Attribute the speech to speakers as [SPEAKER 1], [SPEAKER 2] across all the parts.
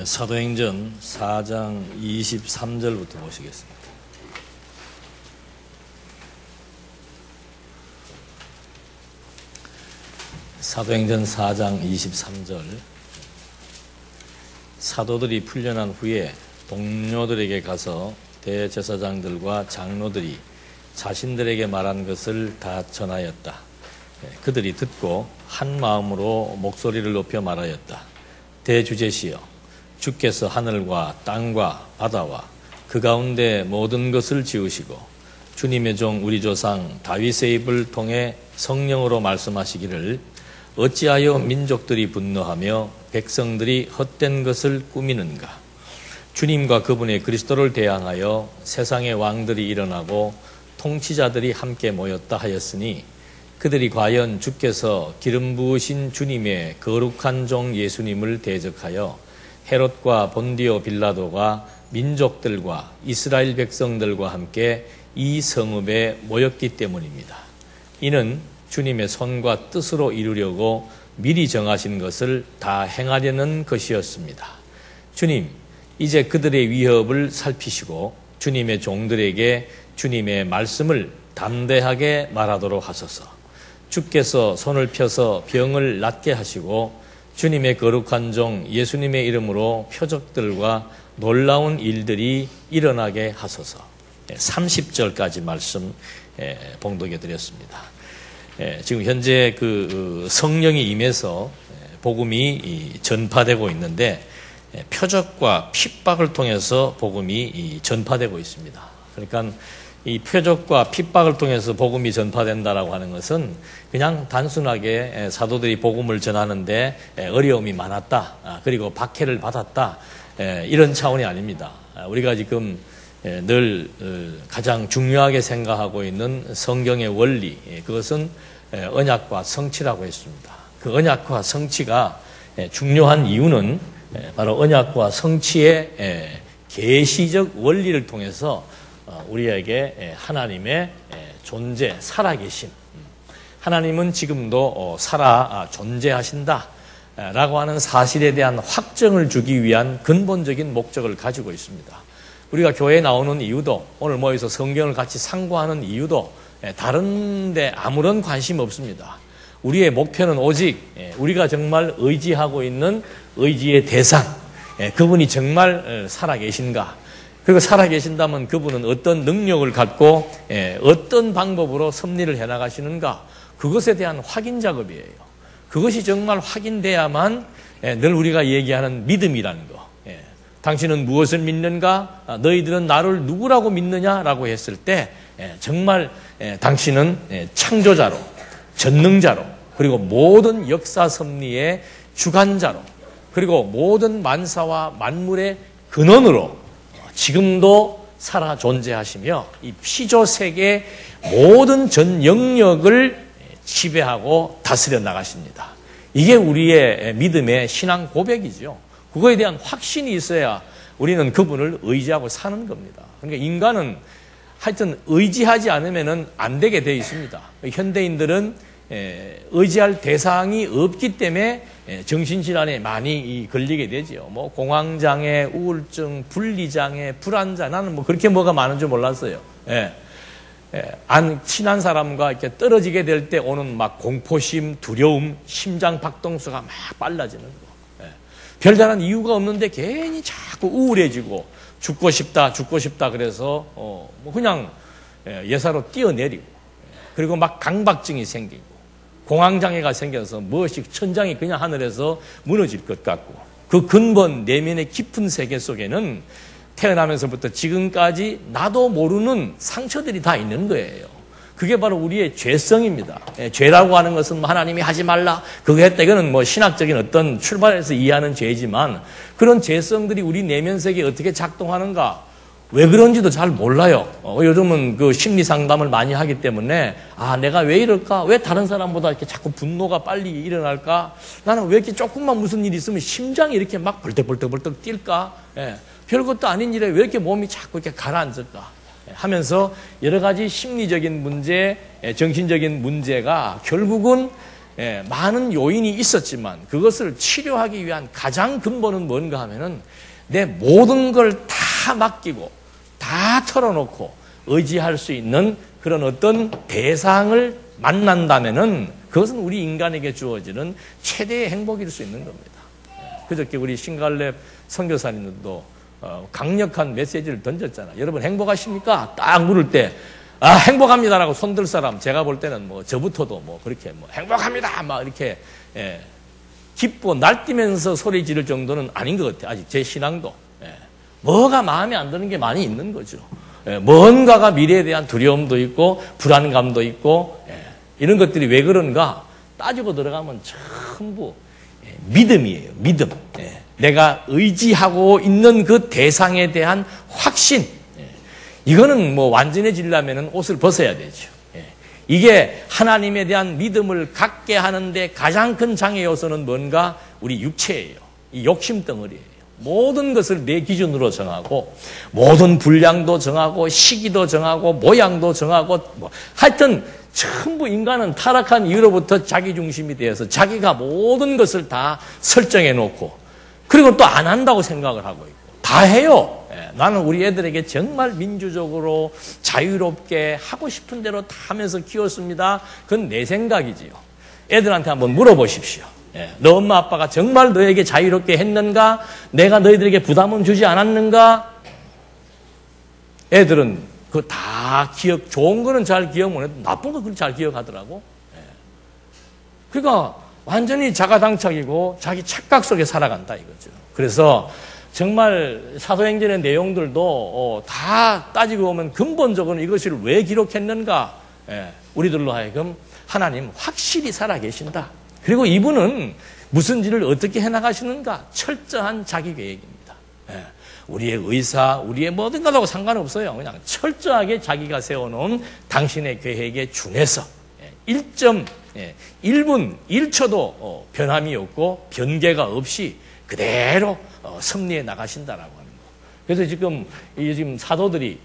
[SPEAKER 1] 사도행전 4장 23절부터 보시겠습니다. 사도행전 4장 23절. 사도들이 풀려난 후에 동료들에게 가서 대제사장들과 장로들이 자신들에게 말한 것을 다 전하였다. 그들이 듣고 한 마음으로 목소리를 높여 말하였다. 대주제시여, 주께서 하늘과 땅과 바다와 그 가운데 모든 것을 지으시고 주님의 종 우리 조상 다윗의 입을 통해 성령으로 말씀하시기를 어찌하여 민족들이 분노하며 백성들이 헛된 것을 꾸미는가. 주님과 그분의 그리스도를 대항하여 세상의 왕들이 일어나고 통치자들이 함께 모였다 하였으니 그들이 과연 주께서 기름 부으신 주님의 거룩한 종 예수님을 대적하여 헤롯과 본디오 빌라도가 민족들과 이스라엘 백성들과 함께 이 성읍에 모였기 때문입니다. 이는 주님의 손과 뜻으로 이루려고 미리 정하신 것을 다 행하려는 것이었습니다. 주님, 이제 그들의 위협을 살피시고 주님의 종들에게 주님의 말씀을 담대하게 말하도록 하소서. 주께서 손을 펴서 병을 낫게 하시고 주님의 거룩한 종 예수님의 이름으로 표적들과 놀라운 일들이 일어나게 하소서. 30절까지 말씀 봉독해 드렸습니다. 지금 현재 그 성령이 임해서 복음이 전파되고 있는데 표적과 핍박을 통해서 복음이 전파되고 있습니다. 그러니까 이 표적과 핍박을 통해서 복음이 전파된다라고 하는 것은 그냥 단순하게 사도들이 복음을 전하는데 어려움이 많았다, 그리고 박해를 받았다, 이런 차원이 아닙니다. 우리가 지금 늘 가장 중요하게 생각하고 있는 성경의 원리, 그것은 언약과 성취라고 했습니다. 그 언약과 성취가 중요한 이유는 바로 언약과 성취의 계시적 원리를 통해서 우리에게 하나님의 존재, 살아계심, 하나님은 지금도 존재하신다 라고 하는 사실에 대한 확정을 주기 위한 근본적인 목적을 가지고 있습니다. 우리가 교회에 나오는 이유도, 오늘 모여서 성경을 같이 상고하는 이유도 다른 데 아무런 관심 없습니다. 우리의 목표는 오직 우리가 정말 의지하고 있는 의지의 대상, 그분이 정말 살아계신가, 그리고 살아계신다면 그분은 어떤 능력을 갖고 어떤 방법으로 섭리를 해나가시는가, 그것에 대한 확인 작업이에요. 그것이 정말 확인돼야만 늘 우리가 얘기하는 믿음이라는 거, 당신은 무엇을 믿는가, 너희들은 나를 누구라고 믿느냐라고 했을 때 정말 당신은 창조자로, 전능자로, 그리고 모든 역사 섭리의 주관자로, 그리고 모든 만사와 만물의 근원으로 지금도 살아 존재하시며 이 피조세계의 모든 전 영역을 지배하고 다스려 나가십니다. 이게 우리의 믿음의 신앙 고백이죠. 그거에 대한 확신이 있어야 우리는 그분을 의지하고 사는 겁니다. 그러니까 인간은 하여튼 의지하지 않으면 안 되게 되어 있습니다. 현대인들은 의지할 대상이 없기 때문에 정신질환에 많이 걸리게 되죠. 뭐 공황장애, 우울증, 분리장애, 불안자, 나는 뭐 그렇게 뭐가 많은 줄 몰랐어요. 친한 사람과 이렇게 떨어지게 될 때 오는 막 공포심, 두려움, 심장 박동수가 막 빨라지는 거. 별다른 이유가 없는데 괜히 자꾸 우울해지고 죽고 싶다 그래서 뭐 그냥 예사로 뛰어내리고, 그리고 막 강박증이 생기고 공황장애가 생겨서 무엇이 천장이 그냥 하늘에서 무너질 것 같고, 그 근본 내면의 깊은 세계 속에는 태어나면서부터 지금까지 나도 모르는 상처들이 다 있는 거예요. 그게 바로 우리의 죄성입니다. 죄라고 하는 것은 하나님이 하지 말라, 그거 했다, 이거는 뭐 신학적인 어떤 출발에서 이해하는 죄지만, 그런 죄성들이 우리 내면 세계에 어떻게 작동하는가, 왜 그런지도 잘 몰라요. 요즘은 그 심리 상담을 많이 하기 때문에, 내가 왜 이럴까? 왜 다른 사람보다 이렇게 자꾸 분노가 빨리 일어날까? 나는 왜 이렇게 조금만 무슨 일이 있으면 심장이 이렇게 막 벌떡벌떡 뛸까? 별것도 아닌 일에 왜 이렇게 몸이 자꾸 이렇게 가라앉을까? 하면서 여러 가지 심리적인 문제, 정신적인 문제가 결국은 많은 요인이 있었지만 그것을 치료하기 위한 가장 근본은 뭔가 하면은 내 모든 걸 다 맡기고 다 털어놓고 의지할 수 있는 그런 어떤 대상을 만난다면은 그것은 우리 인간에게 주어지는 최대의 행복일 수 있는 겁니다. 그저께 우리 신갈렙 선교사님들도 강력한 메시지를 던졌잖아요. 여러분 행복하십니까? 딱 물을 때 행복합니다라고 손들 사람 제가 볼 때는 뭐 저부터도 뭐 그렇게 뭐 행복합니다 막 이렇게 기뻐 날뛰면서 소리 지를 정도는 아닌 것 같아요. 아직 제 신앙도 뭐가 마음에 안 드는 게 많이 있는 거죠. 뭔가가 미래에 대한 두려움도 있고 불안감도 있고 이런 것들이 왜 그런가 따지고 들어가면 전부 믿음이에요. 믿음. 내가 의지하고 있는 그 대상에 대한 확신. 이거는 뭐 완전해지려면 옷을 벗어야 되죠. 이게 하나님에 대한 믿음을 갖게 하는데 가장 큰 장애 요소는 뭔가? 우리 육체예요. 이 욕심 덩어리예요. 모든 것을 내 기준으로 정하고 모든 분량도 정하고 시기도 정하고 모양도 정하고 뭐 하여튼 전부 인간은 타락한 이후로부터 자기 중심이 되어서 자기가 모든 것을 다 설정해 놓고 그리고 또 안 한다고 생각을 하고 있고 다 해요. 나는 우리 애들에게 정말 민주적으로 자유롭게 하고 싶은 대로 다 하면서 키웠습니다. 그건 내 생각이지요. 애들한테 한번 물어보십시오. 너 엄마 아빠가 정말 너에게 자유롭게 했는가? 내가 너희들에게 부담은 주지 않았는가? 애들은 그거 다 기억, 좋은 거는 잘 기억 못 해도 나쁜 거 그걸 잘 기억하더라고. 그러니까 완전히 자가당착이고 자기 착각 속에 살아간다 이거죠. 그래서 정말 사도행전의 내용들도 다 따지고 보면 근본적으로 이것을 왜 기록했는가? 우리들로 하여금 하나님 확실히 살아계신다. 그리고 이분은 무슨 일을 어떻게 해나가시는가? 철저한 자기 계획입니다. 우리의 의사, 우리의 뭐든 가도 상관없어요. 그냥 철저하게 자기가 세워놓은 당신의 계획에 준해서 1.1분 1초도 변함이 없고 변개가 없이 그대로 섭리해 나가신다라고 하는 거. 그래서 지금 사도들이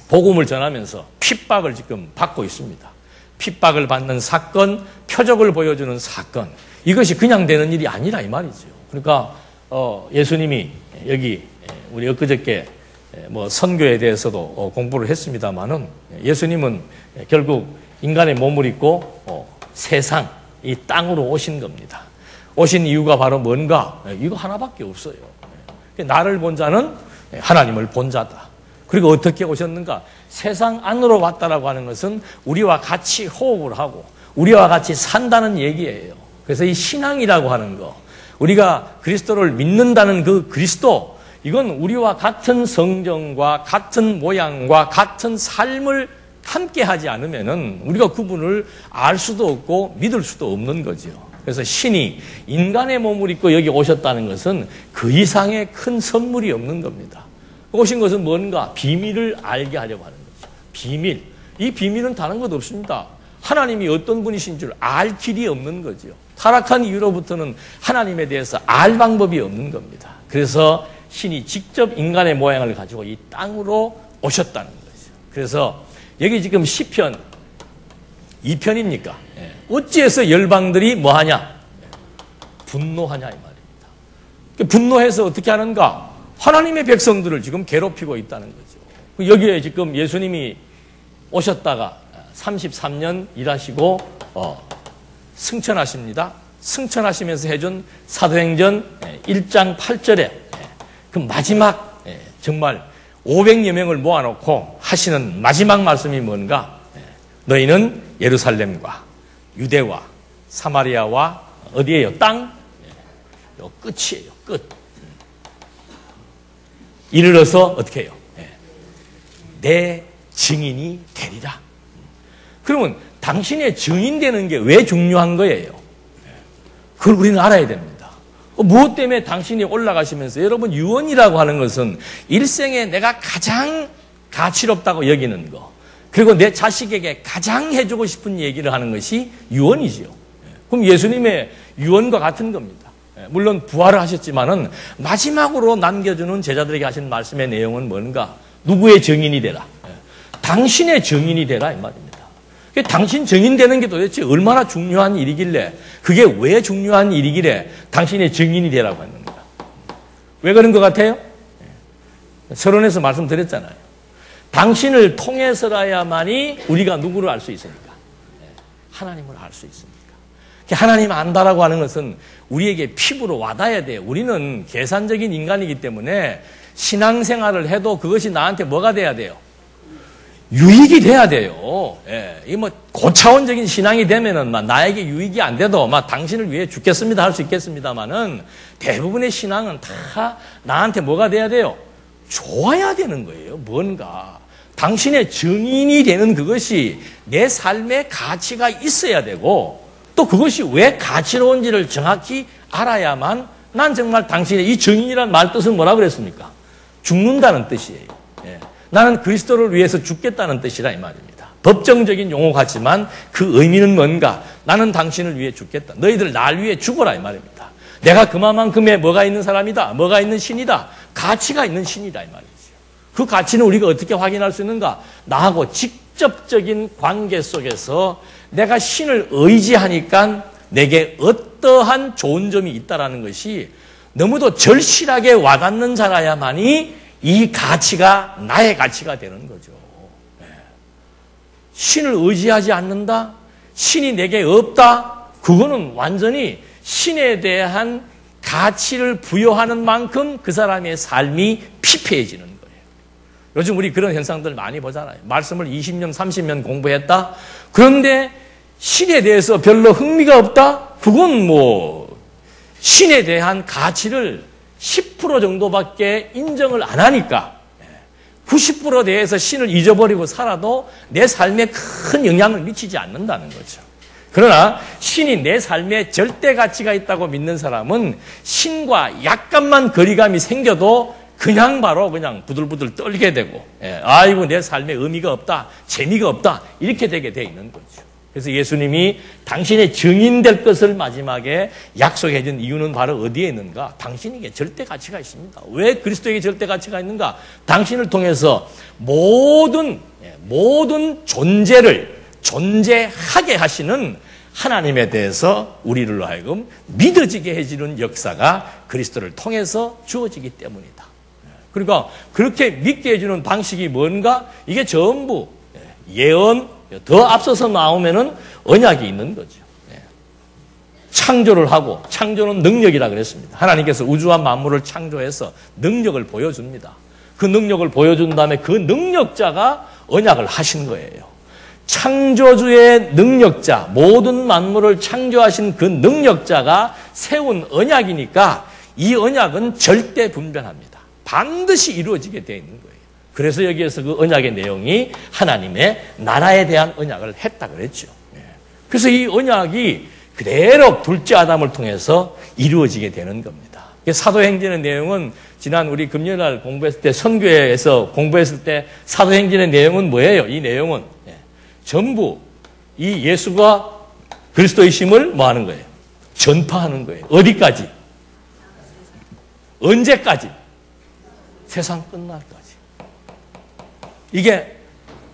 [SPEAKER 1] 복음을 전하면서 핍박을 지금 받고 있습니다. 핍박을 받는 사건, 표적을 보여주는 사건. 이것이 그냥 되는 일이 아니라 이 말이죠. 그러니까 예수님이 여기 우리 엊그저께 뭐 선교에 대해서도 공부를 했습니다마는 예수님은 결국 인간의 몸을 입고 세상 이 땅으로 오신 겁니다. 오신 이유가 바로 뭔가? 이거 하나밖에 없어요. 나를 본 자는 하나님을 본 자다. 그리고 어떻게 오셨는가? 세상 안으로 왔다라고 하는 것은 우리와 같이 호흡을 하고 우리와 같이 산다는 얘기예요. 그래서 이 신앙이라고 하는 거, 우리가 그리스도를 믿는다는 그 그리스도, 이건 우리와 같은 성정과 같은 모양과 같은 삶을 함께 하지 않으면은 우리가 그분을 알 수도 없고 믿을 수도 없는 거죠. 그래서 신이 인간의 몸을 입고 여기 오셨다는 것은 그 이상의 큰 선물이 없는 겁니다. 오신 것은 뭔가? 비밀을 알게 하려고 하는 거죠. 비밀. 이 비밀은 다른 것 없습니다. 하나님이 어떤 분이신 줄 알 길이 없는 거죠. 타락한 이후로부터는 하나님에 대해서 알 방법이 없는 겁니다. 그래서 신이 직접 인간의 모양을 가지고 이 땅으로 오셨다는 거죠. 그래서 여기 지금 시편 2편입니까? 어찌해서 열방들이 뭐하냐? 분노하냐 이 말입니다. 분노해서 어떻게 하는가? 하나님의 백성들을 지금 괴롭히고 있다는 거죠. 여기에 지금 예수님이 오셨다가 33년 일하시고 승천하십니다. 승천하시면서 해준 사도행전 1장 8절에 그 마지막 정말 500여 명을 모아놓고 하시는 마지막 말씀이 뭔가? 너희는 예루살렘과 유대와 사마리아와 어디예요? 땅? 요 끝이에요. 끝. 이르러서 어떻게 해요? 내 증인이 되리라. 그러면 당신의 증인 되는 게 왜 중요한 거예요? 그걸 우리는 알아야 됩니다. 무엇 때문에 당신이 올라가시면서 여러분 유언이라고 하는 것은 일생에 내가 가장 가치롭다고 여기는 거, 그리고 내 자식에게 가장 해주고 싶은 얘기를 하는 것이 유언이지요. 그럼 예수님의 유언과 같은 겁니다. 물론 부활을 하셨지만은 마지막으로 남겨주는 제자들에게 하신 말씀의 내용은 뭔가? 누구의 증인이 되라? 당신의 증인이 되라 이 말입니다. 당신 증인되는 게 도대체 얼마나 중요한 일이길래, 그게 왜 중요한 일이길래 당신의 증인이 되라고 하는 거야. 왜 그런 것 같아요? 서론에서 말씀드렸잖아요. 당신을 통해서라야만이 우리가 누구를 알 수 있습니까? 하나님을 알 수 있습니까? 하나님 안다라고 하는 것은 우리에게 피부로 와닿아야 돼요. 우리는 계산적인 인간이기 때문에 신앙생활을 해도 그것이 나한테 뭐가 돼야 돼요? 유익이 돼야 돼요. 예. 이 고차원적인 신앙이 되면은 나에게 유익이 안 돼도 당신을 위해 죽겠습니다 할 수 있겠습니다만은 대부분의 신앙은 다 나한테 뭐가 돼야 돼요? 좋아야 되는 거예요. 뭔가. 당신의 증인이 되는 그것이 내 삶의 가치가 있어야 되고 또 그것이 왜 가치로운지를 정확히 알아야만 난 정말 당신의 이 증인이란 말 뜻은 뭐라 그랬습니까? 죽는다는 뜻이에요. 예. 나는 그리스도를 위해서 죽겠다는 뜻이라 이 말입니다. 법정적인 용어 같지만 그 의미는 뭔가? 나는 당신을 위해 죽겠다. 너희들 날 위해 죽어라 이 말입니다. 내가 그만큼의 뭐가 있는 사람이다. 뭐가 있는 신이다. 가치가 있는 신이다 이 말이죠. 그 가치는 우리가 어떻게 확인할 수 있는가? 나하고 직접적인 관계 속에서 내가 신을 의지하니까 내게 어떠한 좋은 점이 있다라는 것이 너무도 절실하게 와닿는 자라야만이 이 가치가 나의 가치가 되는 거죠. 신을 의지하지 않는다? 신이 내게 없다? 그거는 완전히 신에 대한 가치를 부여하는 만큼 그 사람의 삶이 피폐해지는 거예요. 요즘 우리 그런 현상들 많이 보잖아요. 말씀을 20년, 30년 공부했다? 그런데 신에 대해서 별로 흥미가 없다? 그건 신에 대한 가치를 10% 정도밖에 인정을 안 하니까 90% 대해서 신을 잊어버리고 살아도 내 삶에 큰 영향을 미치지 않는다는 거죠. 그러나 신이 내 삶에 절대 가치가 있다고 믿는 사람은 신과 약간만 거리감이 생겨도 그냥 부들부들 떨게 되고 아이고 내 삶에 의미가 없다, 재미가 없다 이렇게 되게 돼 있는 거죠. 그래서 예수님이 당신의 증인될 것을 마지막에 약속해 준 이유는 바로 어디에 있는가? 당신에게 절대 가치가 있습니다. 왜 그리스도에게 절대 가치가 있는가? 당신을 통해서 모든 존재를 존재하게 하시는 하나님에 대해서 우리를 하여금 믿어지게 해주는 역사가 그리스도를 통해서 주어지기 때문이다. 그러니까 그렇게 믿게 해주는 방식이 뭔가? 이게 전부 예언, 더 앞서서 나오면은 언약이 있는 거죠. 창조를 하고, 창조는 능력이라 그랬습니다. 하나님께서 우주와 만물을 창조해서 능력을 보여줍니다. 그 능력을 보여준 다음에 그 능력자가 언약을 하신 거예요. 창조주의 능력자, 모든 만물을 창조하신 그 능력자가 세운 언약이니까 이 언약은 절대 분변합니다. 반드시 이루어지게 되어 있는 거예요. 그래서 여기에서 그 언약의 내용이 하나님의 나라에 대한 언약을 했다 그랬죠. 그래서 이 언약이 그대로 둘째 아담을 통해서 이루어지게 되는 겁니다. 사도행전의 내용은 지난 우리 금요일날 공부했을 때 선교회에서 공부했을 때 사도행전의 내용은 뭐예요? 이 내용은 전부 이 예수가 그리스도의 심을 뭐 하는 거예요? 전파하는 거예요. 어디까지? 언제까지? 세상 끝날까지. 이게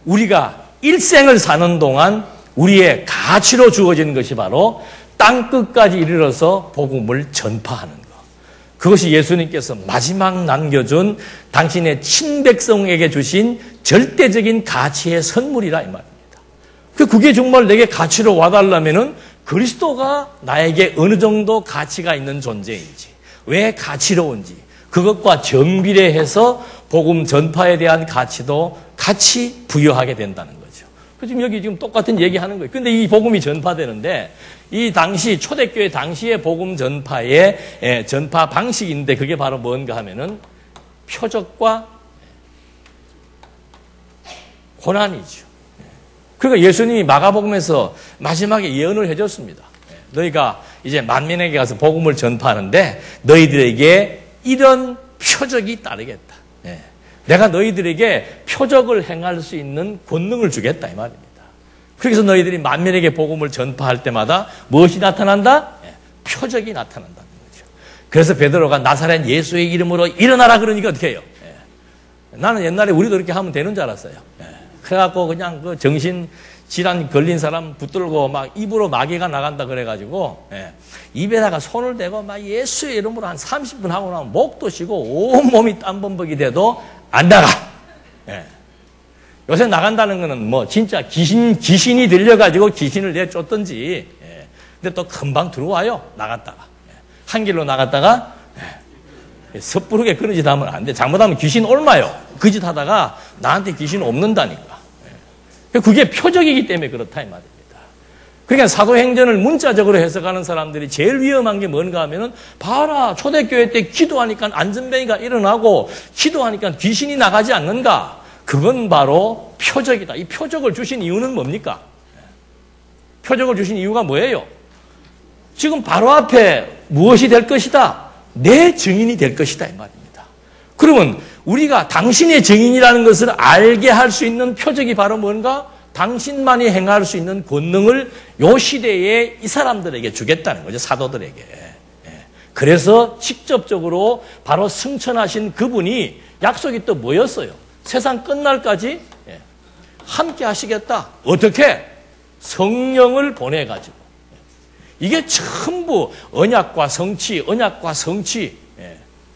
[SPEAKER 1] 우리가 일생을 사는 동안 우리의 가치로 주어진 것이 바로 땅끝까지 이르러서 복음을 전파하는 것. 그것이 예수님께서 마지막 남겨준 당신의 친백성에게 주신 절대적인 가치의 선물이라 이 말입니다. 그게 정말 내게 가치로 와달라면은 그리스도가 나에게 어느 정도 가치가 있는 존재인지, 왜 가치로운지, 그것과 정비례해서 복음 전파에 대한 가치도 같이 부여하게 된다는 거죠. 지금 여기 지금 똑같은 얘기하는 거예요. 근데 이 복음이 전파되는데 이 당시 초대교회 당시의 복음 전파의 전파 방식인데 그게 바로 뭔가 하면은 표적과 고난이죠. 그러니까 예수님이 마가복음에서 마지막에 예언을 해줬습니다. 너희가 이제 만민에게 가서 복음을 전파하는데 너희들에게 이런 표적이 따르겠다. 내가 너희들에게 표적을 행할 수 있는 권능을 주겠다 이 말입니다. 그래서 너희들이 만민에게 복음을 전파할 때마다 무엇이 나타난다? 표적이 나타난다는 거죠. 그래서 베드로가 나사렛 예수의 이름으로 일어나라 그러니까 어떻게 해요? 나는 옛날에 우리도 이렇게 하면 되는 줄 알았어요. 그래갖고 그냥 그 정신 질환 걸린 사람 붙들고 막 입으로 마귀가 나간다 그래가지고 입에다가 손을 대고 막 예수의 이름으로 한 30분 하고 나면 목도 쉬고 온몸이 땀범벅이 돼도 안 나가. 요새 나간다는 거는 뭐 진짜 귀신이 들려가지고 귀신을 내쫓든지. 근데 또 금방 들어와요. 나갔다가. 한 길로 나갔다가 섣부르게 그런 짓 하면 안 돼. 잘못하면 귀신 옮아요. 그 짓 하다가 나한테 귀신 옮는다니까. 그게 표적이기 때문에 그렇다 이 말입니다. 그러니까 사도행전을 문자적으로 해석하는 사람들이 제일 위험한 게 뭔가 하면은 봐라 초대교회 때 기도하니까 안전뱅이가 일어나고 기도하니까 귀신이 나가지 않는가. 그건 바로 표적이다. 이 표적을 주신 이유는 뭡니까? 표적을 주신 이유가 뭐예요? 지금 바로 앞에 무엇이 될 것이다? 내 증인이 될 것이다 이 말입니다. 그러면 우리가 당신의 증인이라는 것을 알게 할 수 있는 표적이 바로 뭔가? 당신만이 행할 수 있는 권능을 요 시대에 이 사람들에게 주겠다는 거죠. 사도들에게. 그래서 직접적으로 바로 승천하신 그분이 약속이 또 뭐였어요? 세상 끝날까지 함께 하시겠다. 어떻게? 성령을 보내가지고. 이게 전부 언약과 성취, 언약과 성취.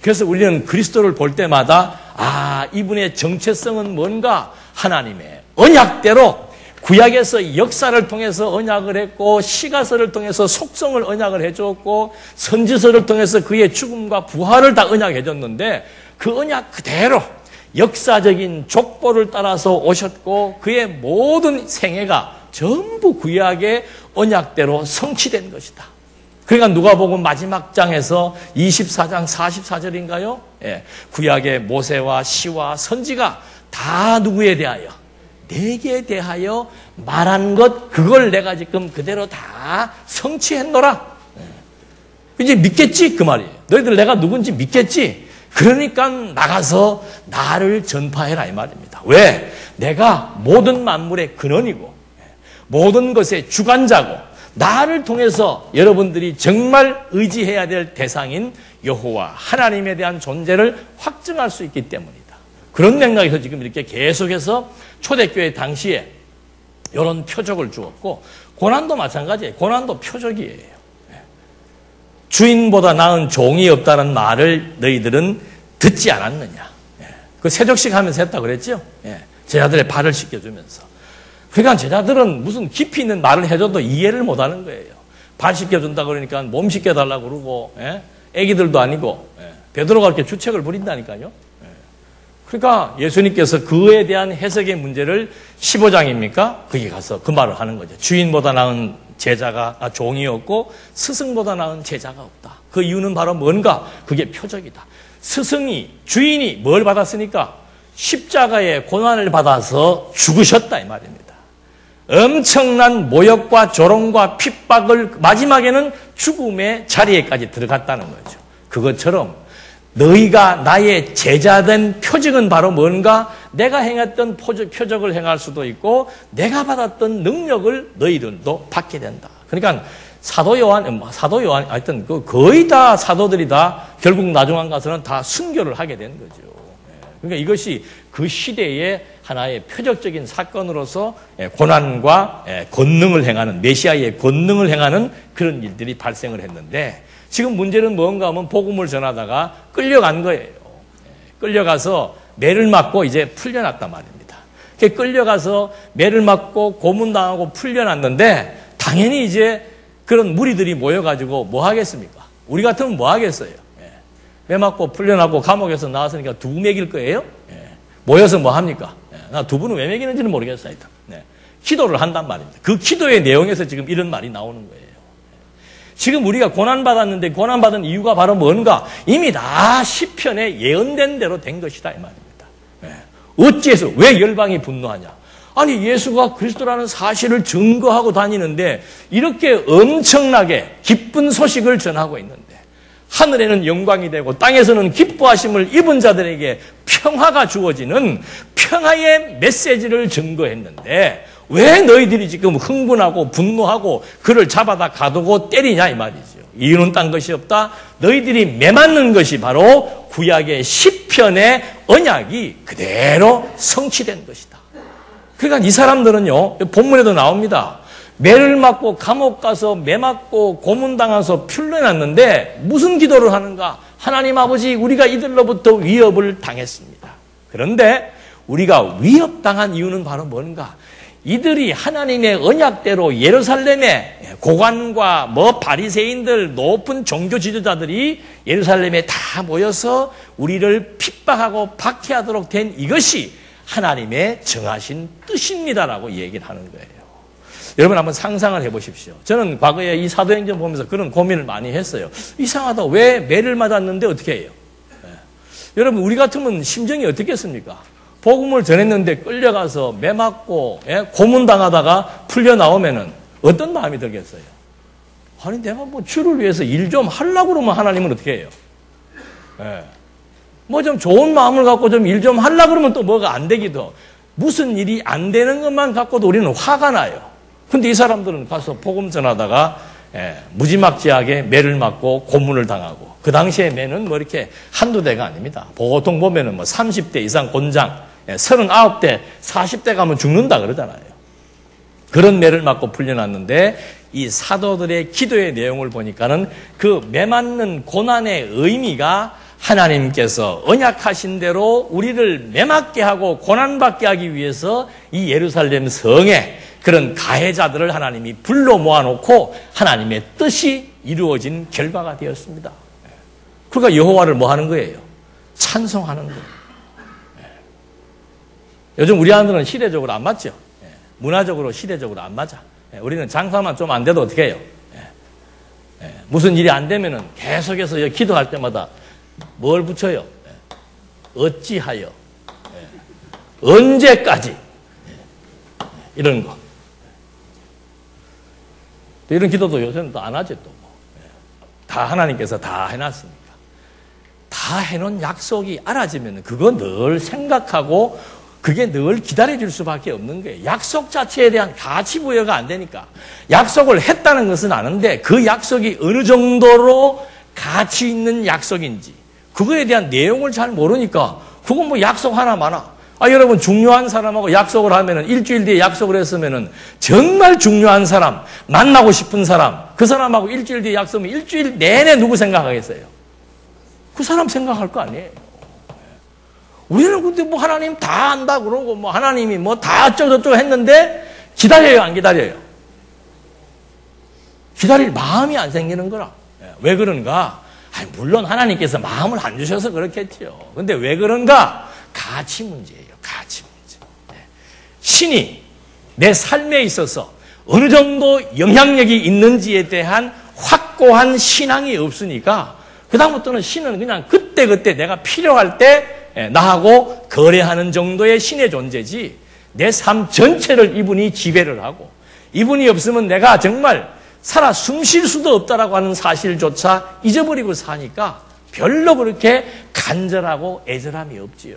[SPEAKER 1] 그래서 우리는 그리스도를 볼 때마다 이분의 정체성은 뭔가? 하나님의 언약대로 구약에서 역사를 통해서 언약을 했고 시가서를 통해서 속성을 언약을 해줬고 선지서를 통해서 그의 죽음과 부활을 다 언약해 줬는데 그 언약 그대로 역사적인 족보를 따라서 오셨고 그의 모든 생애가 전부 구약의 언약대로 성취된 것이다. 그러니까 누가복음 마지막 장에서 24장 44절인가요? 구약의 모세와 시와 선지가 다 누구에 대하여? 내게 대하여 말한 것 그걸 내가 지금 그대로 다 성취했노라. 이제 믿겠지 그 말이에요. 너희들 내가 누군지 믿겠지? 그러니까 나가서 나를 전파해라 이 말입니다. 왜? 내가 모든 만물의 근원이고 모든 것의 주관자고 나를 통해서 여러분들이 정말 의지해야 될 대상인 여호와 하나님에 대한 존재를 확증할 수 있기 때문이다. 그런 맥락에서 지금 이렇게 계속해서 초대교회 당시에 이런 표적을 주었고 고난도 마찬가지예요. 고난도 표적이에요. 주인보다 나은 종이 없다는 말을 너희들은 듣지 않았느냐. 그 세족식 하면서 했다고 그랬죠. 제자들의 발을 씻겨주면서. 그러니까 제자들은 무슨 깊이 있는 말을 해줘도 이해를 못하는 거예요. 발 씻겨준다 그러니까 몸 씻겨달라고 그러고 애기들도 아니고 베드로가 이렇게 주책을 부린다니까요. 그러니까 예수님께서 그에 대한 해석의 문제를 15장입니까? 거기 가서 그 말을 하는 거죠. 주인보다 나은 종이 없고 스승보다 나은 제자가 없다. 그 이유는 바로 뭔가? 그게 표적이다. 스승이, 주인이 뭘 받았으니까? 십자가의 고난을 받아서 죽으셨다 이 말입니다. 엄청난 모욕과 조롱과 핍박을 마지막에는 죽음의 자리에까지 들어갔다는 거죠. 그것처럼 너희가 나의 제자된 표적은 바로 뭔가? 내가 행했던 표적을 행할 수도 있고 내가 받았던 능력을 너희들도 받게 된다. 그러니까 사도 요한 하여튼 거의 다 사도들이 다 결국 나중에 가서는 다 순교를 하게 된 거죠. 그러니까 이것이 그 시대의 하나의 표적적인 사건으로서 고난과 권능을 행하는 메시아의 권능을 행하는 그런 일들이 발생을 했는데 지금 문제는 뭔가 하면 복음을 전하다가 끌려간 거예요. 끌려가서 매를 맞고 이제 풀려났단 말입니다. 끌려가서 매를 맞고 고문당하고 풀려났는데 당연히 이제 그런 무리들이 모여가지고 뭐 하겠습니까? 우리 같으면 뭐 하겠어요? 매 맞고 풀려나고 감옥에서 나왔으니까 두부 먹일 거예요? 모여서 뭐 합니까? 나 두부는 왜 먹이는지는 모르겠어요. 기도를 한단 말입니다. 그 기도의 내용에서 지금 이런 말이 나오는 거예요. 지금 우리가 고난받았는데 고난받은 이유가 바로 뭔가? 이미 다 시편에 예언된 대로 된 것이다 이 말입니다. 어째서 왜 열방이 분노하냐? 아니 예수가 그리스도라는 사실을 증거하고 다니는데 이렇게 엄청나게 기쁜 소식을 전하고 있는데 하늘에는 영광이 되고 땅에서는 기뻐하심을 입은 자들에게 평화가 주어지는 평화의 메시지를 증거했는데 왜 너희들이 지금 흥분하고 분노하고 그를 잡아다 가두고 때리냐 이 말이죠. 이유는 딴 것이 없다. 너희들이 매맞는 것이 바로 구약의 시편의 언약이 그대로 성취된 것이다. 그러니까 이 사람들은요, 본문에도 나옵니다. 매를 맞고 감옥 가서 매 맞고 고문당해서 풀려났는데 무슨 기도를 하는가? 하나님 아버지, 우리가 이들로부터 위협을 당했습니다. 그런데 우리가 위협당한 이유는 바로 뭔가? 이들이 하나님의 언약대로 예루살렘에 고관과 바리새인들, 높은 종교 지도자들이 예루살렘에 다 모여서 우리를 핍박하고 박해하도록 된 이것이 하나님의 정하신 뜻입니다라고 얘기를 하는 거예요. 여러분 한번 상상을 해보십시오. 저는 과거에 이 사도행전 보면서 그런 고민을 많이 했어요. 이상하다. 왜 매를 맞았는데 어떻게 해요? 여러분 우리 같으면 심정이 어떻겠습니까? 복음을 전했는데 끌려가서 매 맞고 고문당하다가 풀려 나오면은 어떤 마음이 들겠어요? 아니 내가 주를 위해서 일 좀 하려고 그러면 하나님은 어떻게 해요? 좀 좋은 마음을 갖고 좀 일 좀 하려고 그러면 또 뭐가 안 되기도, 무슨 일이 안 되는 것만 갖고도 우리는 화가 나요. 근데 이 사람들은 가서 복음 전하다가 무지막지하게 매를 맞고 고문을 당하고, 그 당시에 매는 이렇게 한두 대가 아닙니다. 보통 보면은 30대 이상 곤장, 39대, 40대 가면 죽는다 그러잖아요. 그런 매를 맞고 풀려났는데 이 사도들의 기도의 내용을 보니까는 그 매 맞는 고난의 의미가 하나님께서 언약하신 대로 우리를 매 맞게 하고 고난받게 하기 위해서 이 예루살렘 성에 그런 가해자들을 하나님이 불러 모아놓고 하나님의 뜻이 이루어진 결과가 되었습니다. 그러니까 여호와를 뭐 하는 거예요? 찬송하는 거예요. 요즘 우리 아들은 시대적으로 안 맞죠? 문화적으로 시대적으로 안 맞아. 우리는 장사만 좀 안 돼도 어떻게 해요? 무슨 일이 안 되면은 계속해서 기도할 때마다 뭘 붙여요? 어찌하여? 언제까지? 이런 거. 또 이런 기도도 요새는 또 안 하지 또. 다 하나님께서 다 해놨으니까. 다 해놓은 약속이 알아지면 그거 늘 생각하고 그게 늘 기다려줄 수밖에 없는 거예요. 약속 자체에 대한 가치 부여가 안 되니까. 약속을 했다는 것은 아는데 그 약속이 어느 정도로 가치 있는 약속인지 그거에 대한 내용을 잘 모르니까 그건 약속 하나 많아. 여러분 중요한 사람하고 약속을 하면은 일주일 뒤에 약속을 했으면은 정말 중요한 사람, 만나고 싶은 사람, 그 사람하고 일주일 뒤에 약속하면 일주일 내내 누구 생각하겠어요? 그 사람 생각할 거 아니에요. 우리는 근데 하나님 다 안다 그러고 하나님이 다 어쩌고저쩌고 했는데 기다려요, 안 기다려요? 기다릴 마음이 안 생기는 거라. 왜 그런가? 물론 하나님께서 마음을 안 주셔서 그렇겠죠. 근데 왜 그런가? 가치 문제예요. 가치 문제. 신이 내 삶에 있어서 어느 정도 영향력이 있는지에 대한 확고한 신앙이 없으니까 그다음부터는 신은 그냥 그때그때 내가 필요할 때 나하고 거래하는 정도의 신의 존재지 내 삶 전체를 이분이 지배를 하고 이분이 없으면 내가 정말 살아 숨 쉴 수도 없다라고 하는 사실조차 잊어버리고 사니까 별로 그렇게 간절하고 애절함이 없지요.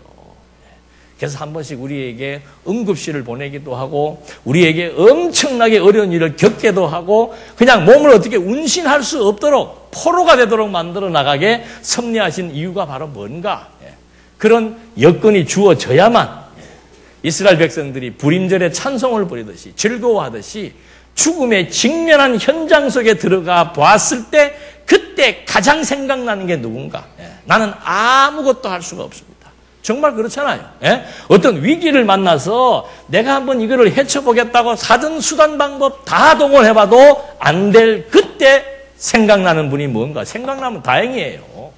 [SPEAKER 1] 그래서 한 번씩 우리에게 응급실을 보내기도 하고 우리에게 엄청나게 어려운 일을 겪게도 하고 그냥 몸을 어떻게 운신할 수 없도록 포로가 되도록 만들어 나가게 섭리하신 이유가 바로 뭔가? 그런 여건이 주어져야만 이스라엘 백성들이 불임절에 찬송을 부리듯이 즐거워하듯이 죽음에 직면한 현장 속에 들어가 봤을 때 그때 가장 생각나는 게 누군가? 나는 아무것도 할 수가 없습니다. 정말 그렇잖아요. 어떤 위기를 만나서 내가 한번 이거를 헤쳐보겠다고 사전 수단 방법 다 동원해봐도 안 될 그때 생각나는 분이 뭔가? 생각나면 다행이에요.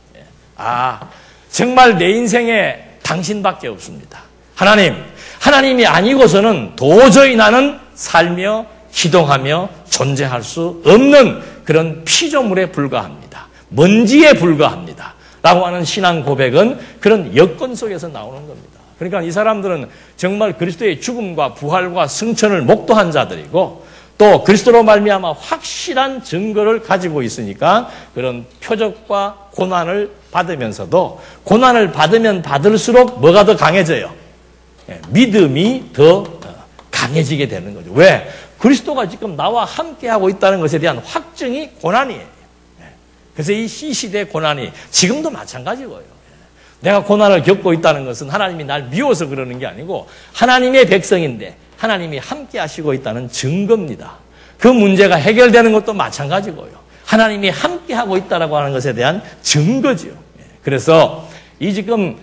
[SPEAKER 1] 정말 내 인생에 당신밖에 없습니다. 하나님이 아니고서는 도저히 나는 살며 기동하며 존재할 수 없는 그런 피조물에 불과합니다. 먼지에 불과합니다. 라고 하는 신앙 고백은 그런 여건 속에서 나오는 겁니다. 그러니까 이 사람들은 정말 그리스도의 죽음과 부활과 승천을 목도한 자들이고 또 그리스도로 말미암아 확실한 증거를 가지고 있으니까 그런 표적과 고난을 받으면서도 고난을 받으면 받을수록 뭐가 더 강해져요? 믿음이 더 강해지게 되는 거죠. 왜? 그리스도가 지금 나와 함께하고 있다는 것에 대한 확증이 고난이에요. 그래서 이 시대의 고난이 지금도 마찬가지고요. 내가 고난을 겪고 있다는 것은 하나님이 날 미워서 그러는 게 아니고 하나님의 백성인데 하나님이 함께 하시고 있다는 증거입니다. 그 문제가 해결되는 것도 마찬가지고요. 하나님이 함께 하고 있다라고 하는 것에 대한 증거죠. 그래서 이 지금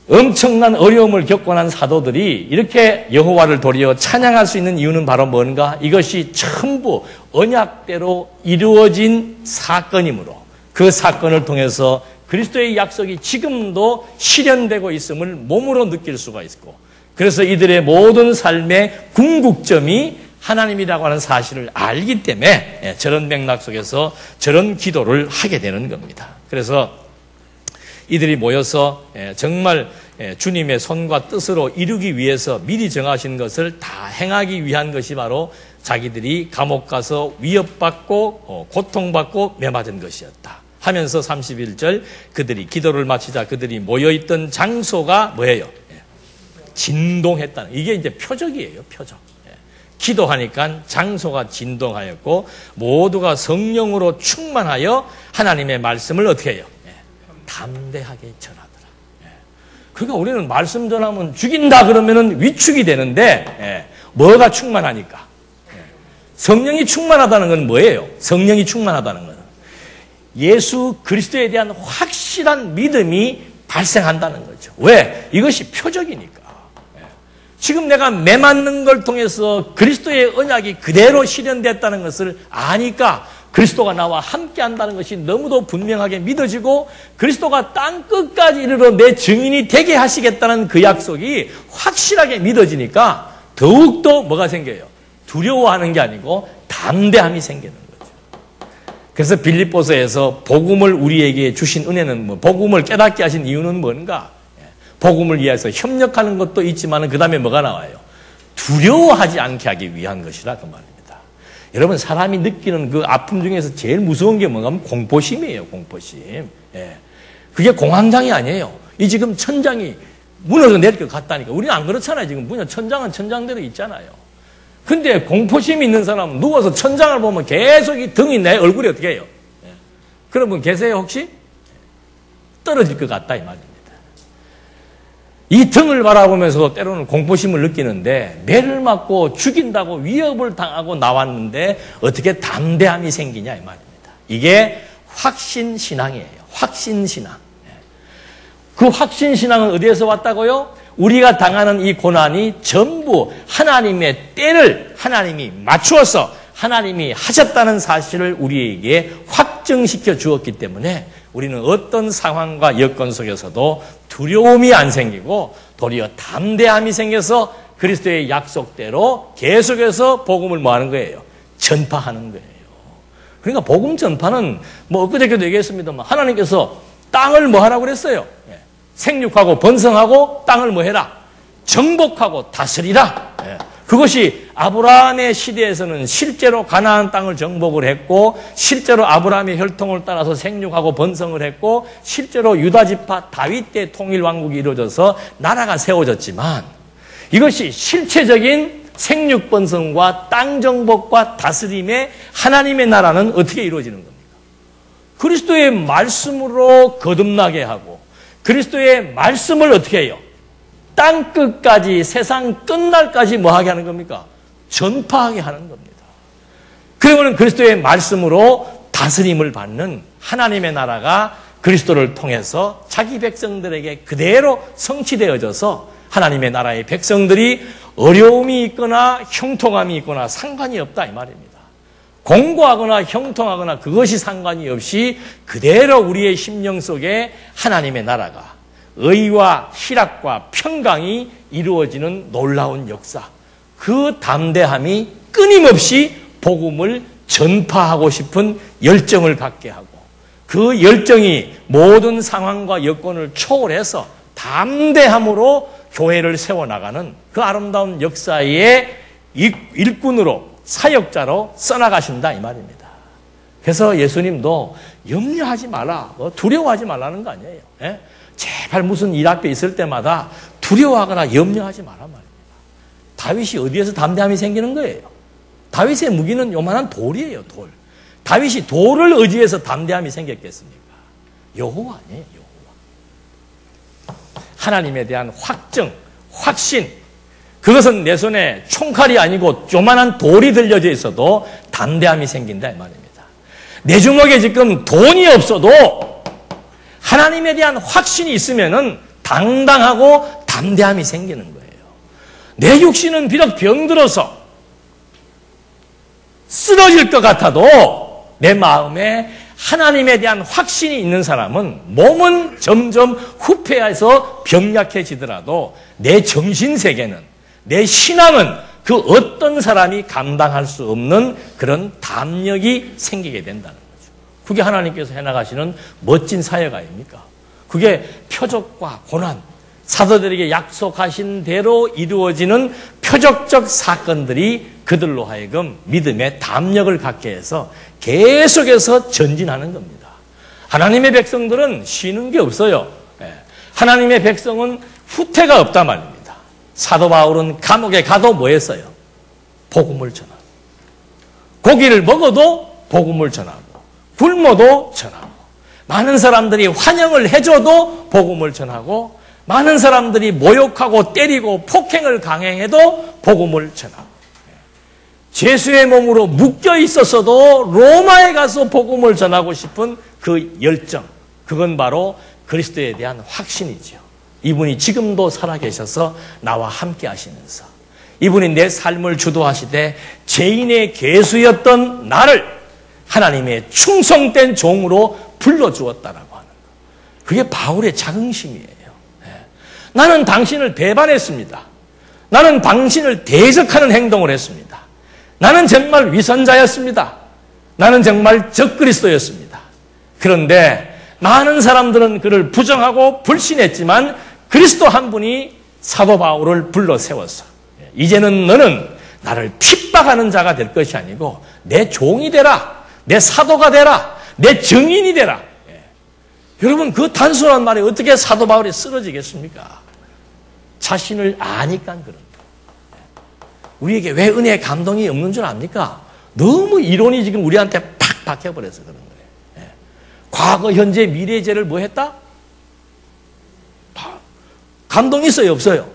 [SPEAKER 1] 엄청난 어려움을 겪고 난 사도들이 이렇게 여호와를 도리어 찬양할 수 있는 이유는 바로 뭔가? 이것이 전부 언약대로 이루어진 사건이므로 그 사건을 통해서 그리스도의 약속이 지금도 실현되고 있음을 몸으로 느낄 수가 있고, 그래서 이들의 모든 삶의 궁극점이 하나님이라고 하는 사실을 알기 때문에 저런 맥락 속에서 저런 기도를 하게 되는 겁니다. 그래서 이들이 모여서 정말 주님의 손과 뜻으로 이루기 위해서 미리 정하신 것을 다 행하기 위한 것이 바로 자기들이 감옥 가서 위협받고 고통받고 매맞은 것이었다 하면서 31절 그들이 기도를 마치자 그들이 모여있던 장소가 뭐예요? 진동했다는, 이게 이제 표적이에요. 표적. 기도하니까 장소가 진동하였고 모두가 성령으로 충만하여 하나님의 말씀을 어떻게 해요? 담대하게 전하더라. 그러니까 우리는 말씀 전하면 죽인다 그러면은 위축이 되는데 뭐가 충만하니까? 성령이 충만하다는 건 뭐예요? 성령이 충만하다는 건 예수 그리스도에 대한 확실한 믿음이 발생한다는 거죠. 왜? 이것이 표적이니까. 지금 내가 매맞는 걸 통해서 그리스도의 언약이 그대로 실현됐다는 것을 아니까 그리스도가 나와 함께 한다는 것이 너무도 분명하게 믿어지고, 그리스도가 땅 끝까지 이르러 내 증인이 되게 하시겠다는 그 약속이 확실하게 믿어지니까 더욱더 뭐가 생겨요? 두려워하는 게 아니고 담대함이 생기는 거죠. 그래서 빌립보서에서 복음을 우리에게 주신 은혜는 복음을 깨닫게 하신 이유는 뭔가? 복음을 위해서 협력하는 것도 있지만 그 다음에 뭐가 나와요? 두려워하지 않게 하기 위한 것이라 그 말입니다. 여러분, 사람이 느끼는 그 아픔 중에서 제일 무서운 게 뭔가 하면 공포심이에요. 공포심. 그게 공황장이 아니에요. 이 지금 천장이 무너져 내릴 것 같다니까. 우리는 안 그렇잖아요. 지금 천장은 천장대로 있잖아요. 근데 공포심이 있는 사람은 누워서 천장을 보면 계속 이 등이 내 얼굴에 어떻게 해요? 그런 분 계세요 혹시? 떨어질 것 같다 이 말입니다. 이 등을 바라보면서도 때로는 공포심을 느끼는데, 매를 맞고 죽인다고 위협을 당하고 나왔는데 어떻게 담대함이 생기냐 이 말입니다. 이게 확신신앙이에요. 확신신앙. 그 확신신앙은 어디에서 왔다고요? 우리가 당하는 이 고난이 전부 하나님의 때를 하나님이 맞추어서 하나님이 하셨다는 사실을 우리에게 확정시켜 주었기 때문에 우리는 어떤 상황과 여건 속에서도 두려움이 안 생기고 도리어 담대함이 생겨서 그리스도의 약속대로 계속해서 복음을 뭐 하는 거예요? 전파하는 거예요. 그러니까 복음 전파는 뭐 엊그저께도 얘기했습니다만 하나님께서 땅을 뭐 하라고 그랬어요? 생육하고 번성하고 땅을 뭐 해라? 정복하고 다스리라. 그것이 아브라함의 시대에서는 실제로 가나안 땅을 정복을 했고, 실제로 아브라함의 혈통을 따라서 생육하고 번성을 했고, 실제로 유다지파 다윗 때 통일 왕국이 이루어져서 나라가 세워졌지만, 이것이 실체적인 생육 번성과 땅 정복과 다스림의 하나님의 나라는 어떻게 이루어지는 겁니까? 그리스도의 말씀으로 거듭나게 하고, 그리스도의 말씀을 어떻게 해요? 땅 끝까지, 세상 끝날까지 뭐 하게 하는 겁니까? 전파하게 하는 겁니다. 그러면 그리스도의 말씀으로 다스림을 받는 하나님의 나라가 그리스도를 통해서 자기 백성들에게 그대로 성취되어져서 하나님의 나라의 백성들이 어려움이 있거나 형통함이 있거나 상관이 없다 이 말입니다. 공고하거나 형통하거나 그것이 상관이 없이 그대로 우리의 심령 속에 하나님의 나라가 의와 희락과 평강이 이루어지는 놀라운 역사, 그 담대함이 끊임없이 복음을 전파하고 싶은 열정을 갖게 하고, 그 열정이 모든 상황과 여건을 초월해서 담대함으로 교회를 세워나가는 그 아름다운 역사의 일꾼으로, 사역자로 써나가신다 이 말입니다. 그래서 예수님도 염려하지 마라, 두려워하지 말라는 거 아니에요. 제발 무슨 일 앞에 있을 때마다 두려워하거나 염려하지 마라 말입니다. 다윗이 어디에서 담대함이 생기는 거예요? 다윗의 무기는 요만한 돌이에요, 돌. 다윗이 돌을 의지해서 담대함이 생겼겠습니까? 여호와 아니에요, 여호와. 하나님에 대한 확정, 확신, 그것은 내 손에 총칼이 아니고 조만한 돌이 들려져 있어도 담대함이 생긴다 이 말입니다. 내 주먹에 지금 돈이 없어도 하나님에 대한 확신이 있으면은 당당하고 담대함이 생기는 거예요. 내 육신은 비록 병들어서 쓰러질 것 같아도 내 마음에 하나님에 대한 확신이 있는 사람은 몸은 점점 후퇴해서 병약해지더라도 내 정신세계는, 내 신앙은 그 어떤 사람이 감당할 수 없는 그런 담력이 생기게 된다는 거죠. 그게 하나님께서 해나가시는 멋진 사역 아닙니까? 그게 표적과 고난, 사도들에게 약속하신 대로 이루어지는 표적적 사건들이 그들로 하여금 믿음의 담력을 갖게 해서 계속해서 전진하는 겁니다. 하나님의 백성들은 쉬는 게 없어요. 하나님의 백성은 후퇴가 없단 말입니다. 사도 바울은 감옥에 가도 뭐 했어요? 복음을 전하고, 고기를 먹어도 복음을 전하고, 굶어도 전하고, 많은 사람들이 환영을 해줘도 복음을 전하고, 많은 사람들이 모욕하고 때리고 폭행을 강행해도 복음을 전하고, 죄수의 몸으로 묶여 있었어도 로마에 가서 복음을 전하고 싶은 그 열정, 그건 바로 그리스도에 대한 확신이죠. 이분이 지금도 살아계셔서 나와 함께 하시면서, 이분이 내 삶을 주도하시되 죄인의 괴수였던 나를 하나님의 충성된 종으로 불러주었다라고 하는 것. 그게 바울의 자긍심이에요. 나는 당신을 배반했습니다. 나는 당신을 대적하는 행동을 했습니다. 나는 정말 위선자였습니다. 나는 정말 적그리스도였습니다. 그런데 많은 사람들은 그를 부정하고 불신했지만 그리스도 한 분이 사도 바울을 불러 세웠어. 이제는 너는 나를 핍박하는 자가 될 것이 아니고 내 종이 되라. 내 사도가 되라. 내 증인이 되라. 여러분, 그 단순한 말에 어떻게 사도 바울이 쓰러지겠습니까? 자신을 아니까 그런 거예요. 우리에게 왜 은혜의 감동이 없는 줄 압니까? 너무 이론이 지금 우리한테 팍 박혀버려서 그런 거예요. 과거, 현재, 미래의 죄를 뭐 했다? 감동이 있어요, 없어요?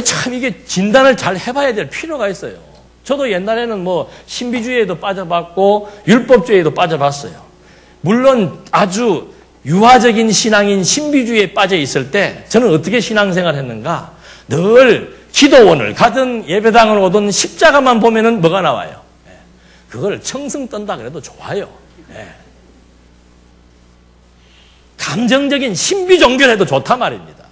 [SPEAKER 1] 참 이게 진단을 잘 해봐야 될 필요가 있어요. 저도 옛날에는 뭐 신비주의에도 빠져봤고 율법주의에도 빠져봤어요. 물론 아주 유화적인 신앙인 신비주의에 빠져 있을 때 저는 어떻게 신앙생활을 했는가? 늘 기도원을 가든 예배당을 오든 십자가만 보면은 뭐가 나와요? 그걸 청승 떤다 그래도 좋아요. 감정적인 신비 종교를 해도 좋단 말입니다.